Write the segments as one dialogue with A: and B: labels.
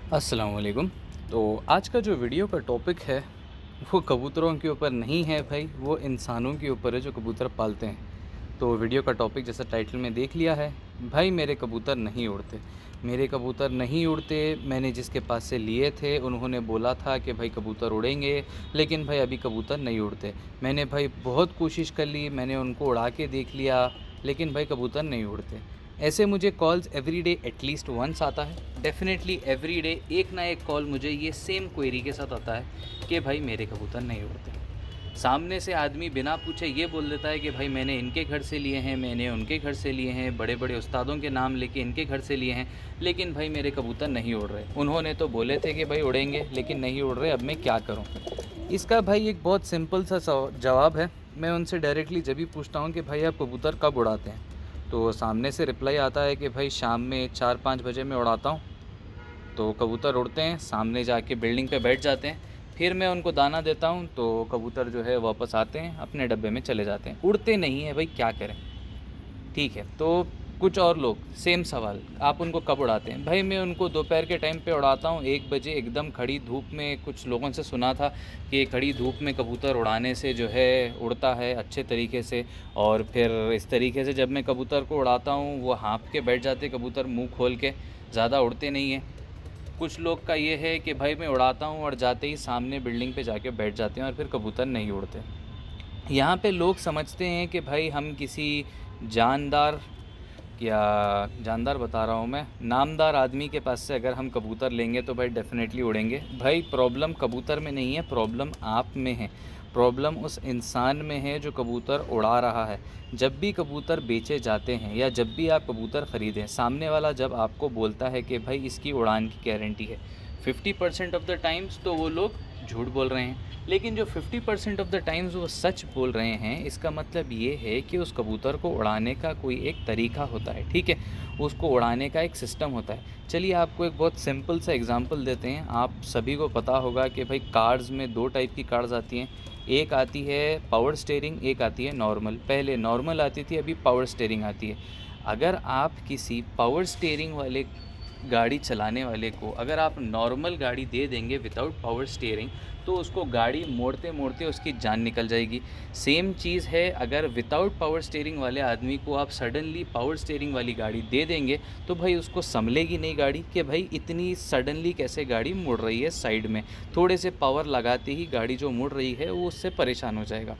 A: अस्सलाम वालेकुम। तो आज का जो वीडियो का टॉपिक है वो कबूतरों के ऊपर नहीं है भाई, वो इंसानों के ऊपर है जो कबूतर पालते हैं। तो वीडियो का टॉपिक जैसा टाइटल में देख लिया है, भाई मेरे कबूतर नहीं उड़ते। मेरे कबूतर नहीं उड़ते। मैंने जिसके पास से लिए थे उन्होंने बोला था कि भाई कबूतर उड़ेंगे, लेकिन भाई अभी कबूतर नहीं उड़ते। मैंने भाई बहुत कोशिश कर ली, मैंने उनको उड़ा के देख लिया, लेकिन भाई कबूतर नहीं उड़ते। ऐसे मुझे calls every day at least once आता है। डेफ़िनेटली एवरी डे एक ना एक कॉल मुझे ये सेम क्वेरी के साथ आता है कि भाई मेरे कबूतर नहीं उड़ते। सामने से आदमी बिना पूछे ये बोल देता है कि भाई मैंने इनके घर से लिए हैं, मैंने उनके घर से लिए हैं, बड़े बड़े उस्तादों के नाम लेके इनके घर से लिए हैं, लेकिन भाई मेरे कबूतर नहीं उड़ रहे। उन्होंने तो बोले थे कि भाई उड़ेंगे, लेकिन नहीं उड़ रहे, अब मैं क्या करूं? इसका भाई एक बहुत सिंपल सा जवाब है। मैं उनसे डायरेक्टली जब भी पूछता हूं कि भाई आप कबूतर कब उड़ाते हैं, तो सामने से रिप्लाई आता है कि भाई शाम में 4-5 बजे मैं उड़ाता हूँ। तो कबूतर उड़ते हैं, सामने जाके बिल्डिंग पे बैठ जाते हैं, फिर मैं उनको दाना देता हूँ तो कबूतर जो है वापस आते हैं, अपने डब्बे में चले जाते हैं। उड़ते नहीं हैं भाई, क्या करें? ठीक है, तो कुछ और लोग सेम सवाल, आप उनको कब उड़ाते हैं? भाई मैं उनको दोपहर के टाइम पे उड़ाता हूँ 1 बजे एकदम खड़ी धूप में। कुछ लोगों से सुना था कि खड़ी धूप में कबूतर उड़ाने से जो है उड़ता है अच्छे तरीके से, और फिर इस तरीके से जब मैं कबूतर को उड़ाता हूँ वो हाँफ के बैठ जाते कबूतर मुँह खोल के, ज़्यादा उड़ते नहीं हैं। कुछ लोग का ये है कि भाई मैं उड़ाता हूँ और जाते ही सामने बिल्डिंग पे जाके बैठ जाते हैं और फिर कबूतर नहीं उड़ते। यहाँ पे लोग समझते हैं कि भाई हम किसी जानदार, या जानदार बता रहा हूँ मैं, नामदार आदमी के पास से अगर हम कबूतर लेंगे तो भाई डेफ़िनेटली उड़ेंगे। भाई प्रॉब्लम कबूतर में नहीं है, प्रॉब्लम आप में है। प्रॉब्लम उस इंसान में है जो कबूतर उड़ा रहा है। जब भी कबूतर बेचे जाते हैं या जब भी आप कबूतर ख़रीदें, सामने वाला जब आपको बोलता है कि भाई इसकी उड़ान की गारंटी है, 50% ऑफ़ द टाइम्स तो वो लोग झूठ बोल रहे हैं। लेकिन जो 50% ऑफ़ द टाइम्स वो सच बोल रहे हैं, इसका मतलब ये है कि उस कबूतर को उड़ाने का कोई एक तरीका होता है, ठीक है? उसको उड़ाने का एक सिस्टम होता है। चलिए आपको एक बहुत सिंपल सा एग्ज़ाम्पल देते हैं। आप सभी को पता होगा कि भाई कार्स में 2 टाइप की कार्स आती हैं। एक आती है पावर स्टीयरिंग, एक आती है नॉर्मल। पहले नॉर्मल आती थी, अभी पावर स्टीयरिंग आती है। अगर आप किसी पावर स्टीयरिंग वाले गाड़ी चलाने वाले को अगर आप नॉर्मल गाड़ी दे देंगे विदाउट पावर स्टीयरिंग, तो उसको गाड़ी मोड़ते मोड़ते उसकी जान निकल जाएगी। सेम चीज़ है, अगर विदाउट पावर स्टीयरिंग वाले आदमी को आप सडनली पावर स्टीयरिंग वाली गाड़ी दे देंगे तो भाई उसको संभलेगी नहीं गाड़ी, कि भाई इतनी सडनली कैसे गाड़ी मुड़ रही है साइड में। थोड़े से पावर लगाते ही गाड़ी जो मुड़ रही है वो उससे परेशान हो जाएगा।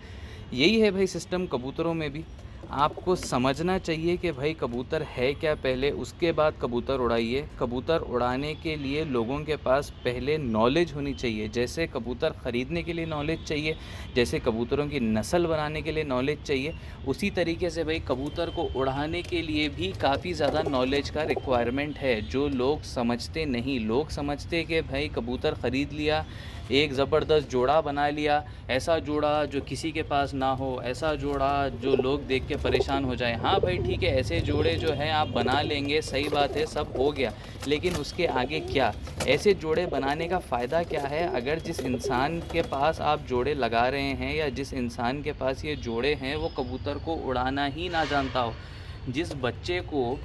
A: यही है भाई सिस्टम कबूतरों में भी। आपको समझना चाहिए कि भाई कबूतर है क्या पहले, उसके बाद कबूतर उड़ाइए। कबूतर उड़ाने के लिए लोगों के पास पहले नॉलेज होनी चाहिए। जैसे कबूतर ख़रीदने के लिए नॉलेज चाहिए, जैसे कबूतरों की नस्ल बनाने के लिए नॉलेज चाहिए, उसी तरीके से भाई कबूतर को उड़ाने के लिए भी काफ़ी ज़्यादा नॉलेज का रिक्वायरमेंट है, जो लोग समझते नहीं। लोग समझते कि भाई कबूतर ख़रीद लिया, एक ज़बरदस्त जोड़ा बना लिया, ऐसा जोड़ा जो किसी के पास ना हो, ऐसा जोड़ा जो लोग देख के परेशान हो जाए। हाँ भाई ठीक है, ऐसे जोड़े जो हैं आप बना लेंगे, सही बात है, सब हो गया, लेकिन उसके आगे क्या? ऐसे जोड़े बनाने का फ़ायदा क्या है अगर जिस इंसान के पास आप जोड़े लगा रहे हैं या जिस इंसान के पास ये जोड़े हैं वो कबूतर को उड़ाना ही ना जानता हो? जिस बच्चे को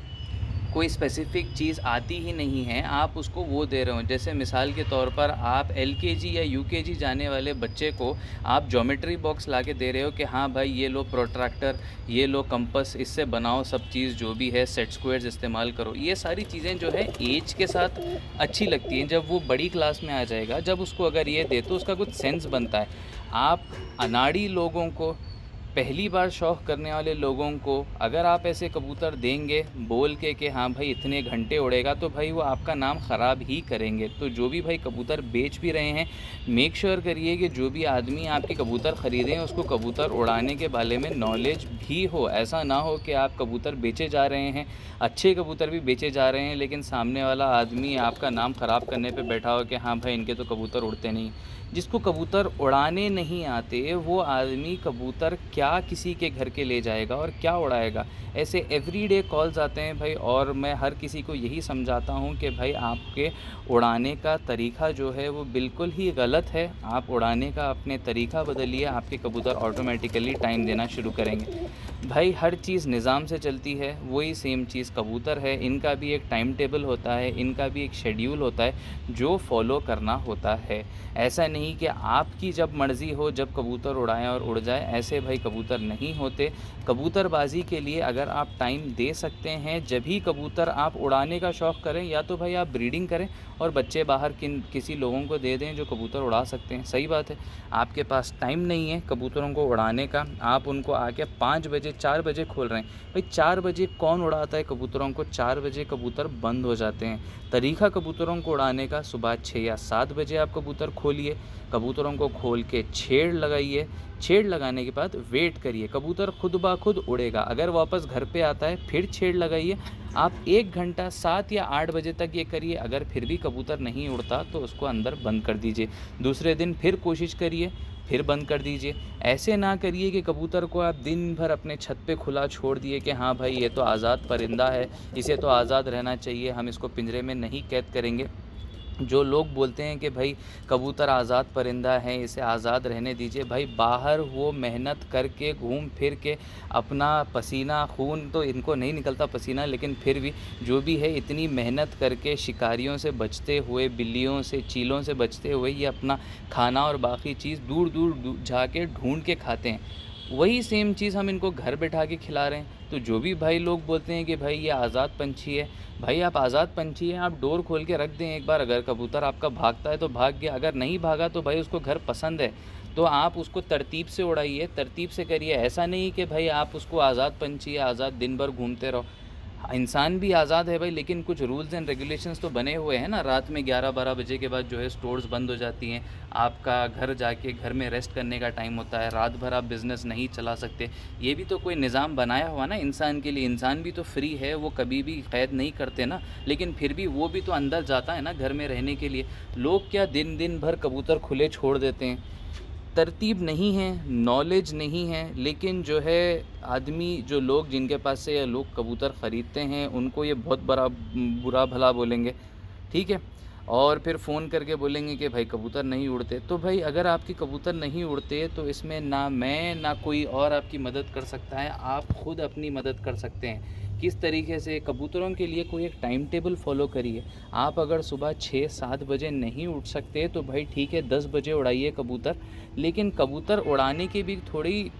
A: कोई स्पेसिफ़िक चीज़ आती ही नहीं है, आप उसको वो दे रहे हो। जैसे मिसाल के तौर पर आप एलकेजी या यूकेजी जाने वाले बच्चे को आप ज्योमेट्री बॉक्स ला के दे रहे हो कि हाँ भाई ये लो प्रोट्रैक्टर, ये लो कंपास, इससे बनाओ सब चीज़ जो भी है, सेट स्क्वायर्स इस्तेमाल करो। ये सारी चीज़ें जो है ऐज के साथ अच्छी लगती हैं, जब वो बड़ी क्लास में आ जाएगा, जब उसको अगर ये दे तो उसका कुछ सेंस बनता है। आप अनाड़ी लोगों को, पहली बार शौक़ करने वाले लोगों को अगर आप ऐसे कबूतर देंगे बोल के कि हाँ भाई इतने घंटे उड़ेगा, तो भाई वो आपका नाम ख़राब ही करेंगे। तो जो भी भाई कबूतर बेच भी रहे हैं, मेक श्योर करिए कि जो भी आदमी आपके कबूतर ख़रीदें उसको कबूतर उड़ाने के बारे में नॉलेज भी हो। ऐसा ना हो कि आप कबूतर बेचे जा रहे हैं, अच्छे कबूतर भी बेचे जा रहे हैं, लेकिन सामने वाला आदमी आपका नाम ख़राब करने पे बैठा हो कि हाँ भाई इनके तो कबूतर उड़ते नहीं। जिसको कबूतर उड़ाने नहीं आते वो आदमी कबूतर क्या क्या किसी के घर के ले जाएगा और क्या उड़ाएगा। ऐसे एवरीडे कॉल्स आते हैं भाई, और मैं हर किसी को यही समझाता हूँ कि भाई आपके उड़ाने का तरीक़ा जो है वो बिल्कुल ही गलत है। आप उड़ाने का अपने तरीक़ा बदलिए, आपके कबूतर ऑटोमेटिकली टाइम देना शुरू करेंगे। भाई हर चीज़ निज़ाम से चलती है, वही सेम चीज़ कबूतर है। इनका भी एक टाइम टेबल होता है, इनका भी एक शेड्यूल होता है जो फॉलो करना होता है। ऐसा नहीं कि आपकी जब मर्ज़ी हो जब कबूतर उड़ाएं और उड़ जाए, ऐसे भाई कबूतर नहीं होते। कबूतरबाजी के लिए अगर आप टाइम दे सकते हैं जब ही कबूतर आप उड़ाने का शौक़ करें, या तो भाई आप ब्रीडिंग करें और बच्चे बाहर किसी लोगों को दे दें जो कबूतर उड़ा सकते हैं। सही बात है, आपके पास टाइम नहीं है कबूतरों को उड़ाने का, आप उनको आके 5 बजे 4 बजे खोल रहे हैं। भाई 4 बजे कौन उड़ाता है कबूतरों को? 4 बजे कबूतर बंद हो जाते हैं। तरीक़ा कबूतरों को उड़ाने का, सुबह 6 या 7 बजे आप कबूतर खोलिए, कबूतरों को खोल के छेड़ लगाइए। छेड़ लगाने के बाद वेट करिए, कबूतर खुद ब खुद उड़ेगा। अगर वापस घर पे आता है फिर छेड़ लगाइए। आप 1 घंटा 7 या 8 बजे तक ये करिए। अगर फिर भी कबूतर नहीं उड़ता तो उसको अंदर बंद कर दीजिए। दूसरे दिन फिर कोशिश करिए, फिर बंद कर दीजिए। ऐसे ना करिए कि कबूतर को आप दिन भर अपने छत पे खुला छोड़ दिए कि हाँ भाई ये तो आज़ाद परिंदा है, इसे तो आज़ाद रहना चाहिए, हम इसको पिंजरे में नहीं कैद करेंगे। जो लोग बोलते हैं कि भाई कबूतर आज़ाद परिंदा है, इसे आज़ाद रहने दीजिए, भाई बाहर वो मेहनत करके घूम फिर के अपना पसीना, खून तो इनको नहीं निकलता पसीना, लेकिन फिर भी जो भी है इतनी मेहनत करके शिकारियों से बचते हुए, बिल्लियों से, चीलों से बचते हुए ये अपना खाना और बाकी चीज़ दूर दूर जाके ढूंढ के खाते हैं। वही सेम चीज़ हम इनको घर बैठा के खिला रहे हैं। तो जो भी भाई लोग बोलते हैं कि भाई ये आज़ाद पंछी है, भाई आप आज़ाद पंछी हैं, आप डोर खोल के रख दें एक बार। अगर कबूतर आपका भागता है तो भाग गया, अगर नहीं भागा तो भाई उसको घर पसंद है, तो आप उसको तरतीब से उड़ाइए, तरतीब से करिए। ऐसा नहीं कि भाई आप उसको आज़ाद पंछी है, आज़ाद दिन भर घूमते रहो। इंसान भी आज़ाद है भाई, लेकिन कुछ रूल्स एंड रेगुलेशंस तो बने हुए हैं ना। रात में 11-12 बजे के बाद जो है स्टोर्स बंद हो जाती हैं, आपका घर जाके घर में रेस्ट करने का टाइम होता है, रात भर आप बिज़नेस नहीं चला सकते। ये भी तो कोई निज़ाम बनाया हुआ ना इंसान के लिए। इंसान भी तो फ्री है, वो कभी भी क़ैद नहीं करते ना, लेकिन फिर भी वो भी तो अंदर जाता है ना घर में रहने के लिए। लोग क्या दिन दिन भर कबूतर खुले छोड़ देते हैं। तरतीब नहीं है, नॉलेज नहीं है, लेकिन जो है आदमी, जो लोग जिनके पास से ये लोग कबूतर ख़रीदते हैं उनको ये बहुत बड़ा बुरा भला बोलेंगे, ठीक है। और फिर फ़ोन करके बोलेंगे कि भाई कबूतर नहीं उड़ते। तो भाई अगर आपके कबूतर नहीं उड़ते तो इसमें ना मैं ना कोई और आपकी मदद कर सकता है, आप ख़ुद अपनी मदद कर सकते हैं। किस तरीके से? कबूतरों के लिए कोई एक टाइम टेबल फ़ॉलो करिए। आप अगर सुबह 6-7 बजे नहीं उठ सकते तो भाई ठीक है 10 बजे उड़ाइए कबूतर, लेकिन कबूतर उड़ाने की भी थोड़ी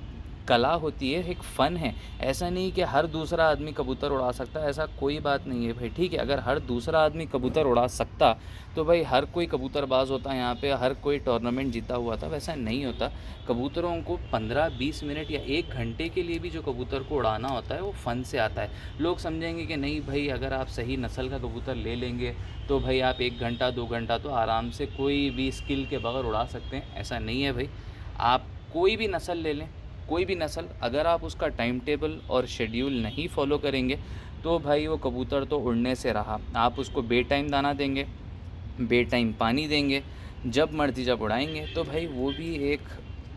A: कला होती है, एक फ़न है। ऐसा नहीं कि हर दूसरा आदमी कबूतर उड़ा सकता है, ऐसा कोई बात नहीं है भाई, ठीक है। अगर हर दूसरा आदमी कबूतर उड़ा सकता तो भाई हर कोई कबूतरबाज होता, यहाँ पे हर कोई टूर्नामेंट जीता हुआ था। वैसा नहीं होता। कबूतरों को 15-20 मिनट या 1 घंटे के लिए भी जो कबूतर को उड़ाना होता है वो फ़न से आता है। लोग समझेंगे कि नहीं भाई अगर आप सही नस्ल का कबूतर ले लेंगे तो भाई आप 1 घंटा 2 घंटा तो आराम से कोई भी स्किल के बगैर उड़ा सकते हैं। ऐसा नहीं है भाई। आप कोई भी नस्ल ले लें, कोई भी नस्ल, अगर आप उसका टाइम टेबल और शेड्यूल नहीं फ़ॉलो करेंगे तो भाई वो कबूतर तो उड़ने से रहा। आप उसको बे टाइम दाना देंगे, बे टाइम पानी देंगे, जब मर्ज़ी जब उड़ाएंगे, तो भाई वो भी एक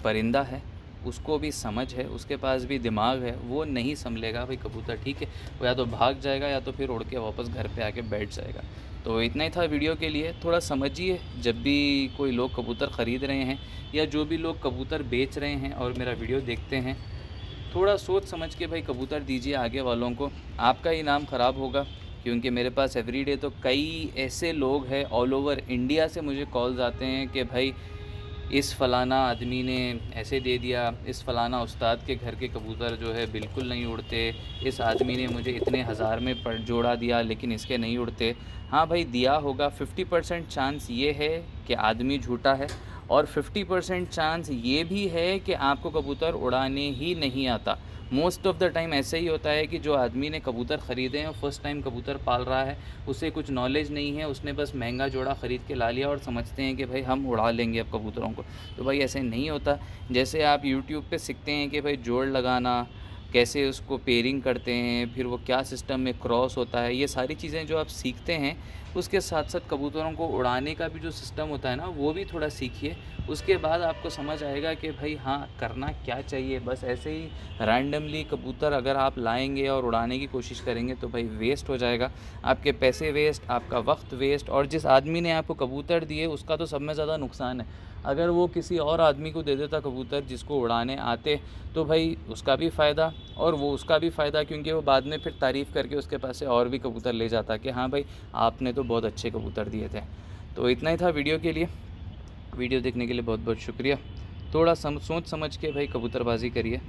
A: परिंदा है, उसको भी समझ है, उसके पास भी दिमाग है, वो नहीं संभलेगा भाई कबूतर, ठीक है। वो या तो भाग जाएगा या तो फिर उड़ के वापस घर पे आके बैठ जाएगा। तो इतना ही था वीडियो के लिए। थोड़ा समझिए जब भी कोई लोग कबूतर ख़रीद रहे हैं या जो भी लोग कबूतर बेच रहे हैं और मेरा वीडियो देखते हैं, थोड़ा सोच समझ के भाई कबूतर दीजिए आगे वालों को। आपका ही नाम ख़राब होगा, क्योंकि मेरे पास एवरीडे तो कई ऐसे लोग हैं ऑल ओवर इंडिया से मुझे कॉल्स आते हैं कि भाई इस फ़लाना आदमी ने ऐसे दे दिया, इस फ़लाना उस्ताद के घर के कबूतर जो है बिल्कुल नहीं उड़ते, इस आदमी ने मुझे इतने हज़ार में पर जोड़ा दिया लेकिन इसके नहीं उड़ते। हाँ भाई दिया होगा, 50% चांस ये है कि आदमी झूठा है, और 50% चांस ये भी है कि आपको कबूतर उड़ाने ही नहीं आता। मोस्ट ऑफ़ द टाइम ऐसे ही होता है कि जो आदमी ने कबूतर ख़रीदे हैं और फर्स्ट टाइम कबूतर पाल रहा है, उसे कुछ नॉलेज नहीं है, उसने बस महंगा जोड़ा ख़रीद के ला लिया और समझते हैं कि भाई हम उड़ा लेंगे अब कबूतरों को। तो भाई ऐसे नहीं होता। जैसे आप यूट्यूब पे सीखते हैं कि भाई जोड़ लगाना, कैसे उसको पेयरिंग करते हैं, फिर वो क्या सिस्टम में क्रॉस होता है, ये सारी चीज़ें जो आप सीखते हैं उसके साथ साथ कबूतरों को उड़ाने का भी जो सिस्टम होता है ना, वो भी थोड़ा सीखिए। उसके बाद आपको समझ आएगा कि भाई हाँ, करना क्या चाहिए। बस ऐसे ही रैंडमली कबूतर अगर आप लाएँगे और उड़ाने की कोशिश करेंगे तो भाई वेस्ट हो जाएगा। आपके पैसे वेस्ट, आपका वक़्त वेस्ट, और जिस आदमी ने आपको कबूतर दिए उसका तो सब में ज़्यादा नुकसान है। अगर वो किसी और आदमी को दे देता कबूतर जिसको उड़ाने आते, तो भाई उसका भी फ़ायदा और वो उसका भी फ़ायदा, क्योंकि वो बाद में फिर तारीफ़ करके उसके पास से और भी कबूतर ले जाता कि हाँ भाई, आपने तो बहुत अच्छे कबूतर दिए थे। तो इतना ही था वीडियो के लिए। वीडियो देखने के लिए बहुत बहुत शुक्रिया। थोड़ा सोच समझ के भाई कबूतरबाजी करिए।